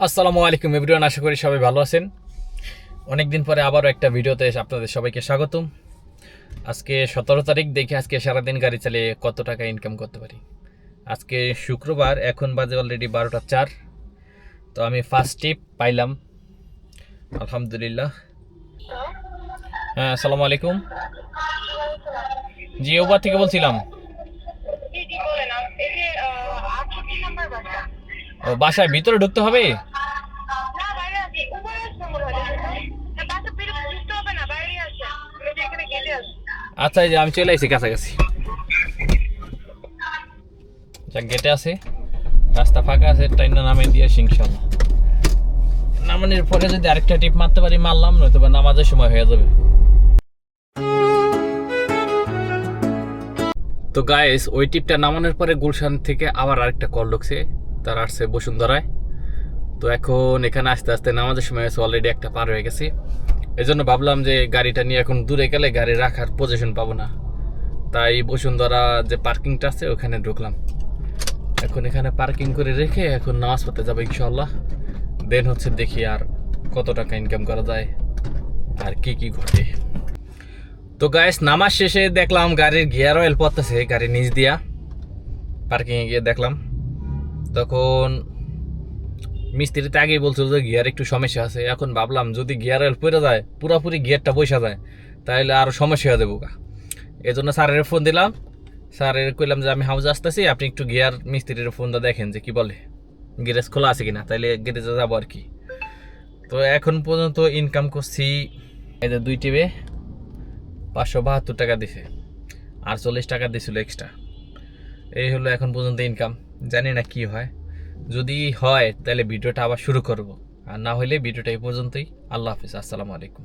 আসসালামু আলাইকুম এভরিওয়ান, আশা করি সবাই ভালো আছেন। অনেকদিন পরে আবারও একটা ভিডিওতে আপনাদের সবাইকে স্বাগতম। আজকে 17 তারিখ, দেখি আজকে সারাদিন গাড়ি চালিয়ে কত টাকা ইনকাম করতে পারি। আজকে শুক্রবার, এখন বাজে অলরেডি 12টা 4। তো আমি ফার্স্ট টিপ পাইলাম, আলহামদুলিল্লাহ। হ্যাঁ, আসসালামু আলাইকুম। জি, ওবার থেকে বলছিলাম। ও, বাসায় ভিতরে ঢুকতে হবে? আচ্ছা, এই যে আমি চলে আসছি কাছাকাছি। যাক, গেটে আছে, রাস্তা ফাঁকা আছে, টাইনা নামে দিয়ে আসি ইনশাল্লাহ। নামানোর পরে যদি আরেকটা টিপ মারতে পারি মারলাম, নয়তো বা নামাজের সময় হয়ে যাবে। তো গাইস, ওই টিপটা নামানোর পরে গুলশান থেকে আবার আরেকটা কল ঢুকছে, তার আসছে বসুন্ধরায়। তো এখন এখানে আস্তে আস্তে নামাজের সময় আছে, অলরেডি একটা পার হয়ে গেছি। এই জন্য ভাবলাম যে গাড়িটা নিয়ে এখন দূরে গেলে গাড়ি রাখার পজিশন পাবো না, তাই বসুন্ধরা যে পার্কিংটা আছে ওখানে ঢুকলাম। এখন এখানে পার্কিং করে রেখে এখন নামাজ পড়তে যাবো ইনশাল্লাহ। দেন হচ্ছে দেখি আর কত টাকা ইনকাম করা যায় আর কি কি ঘটে। তো গাইস, নামাজ শেষে দেখলাম গাড়ির গিয়ার অয়েল পড়তেছে গাড়ির নিচ দিয়া। পার্কিংয়ে গিয়ে দেখলাম, তখন মিস্ত্রিতে আগেই বলছিল যে গিয়ার একটু সমস্যা আছে। এখন ভাবলাম যদি গিয়ার অয়েল পড়ে যায়, পুরোপুরি গিয়ারটা বসে যায়, তাহলে আরও সমস্যা হয়ে যাবো গা। এই জন্য স্যারের ফোন দিলাম, স্যারের কইলাম যে আমি হাউজে আসতেছি, আপনি একটু গিয়ার মিস্ত্রির ফোনটা দেখেন যে কি বলে, গ্যারেজ খোলা আছে কিনা, তাইলে গ্যারেজে যাবো আর কি। তো এখন পর্যন্ত ইনকাম করছি, এই যে 2 টিপে 572 টাকা দিছে, আর 40 টাকা দিছিল এক্সট্রা। এই হলো এখন পর্যন্ত ইনকাম। জানি না কি হয়, যদি হয় তাহলে ভিডিওটা আবার শুরু করব, আর না হলে ভিডিওটা এই পর্যন্তই। আল্লাহ হাফিজ, আসসালামু আলাইকুম।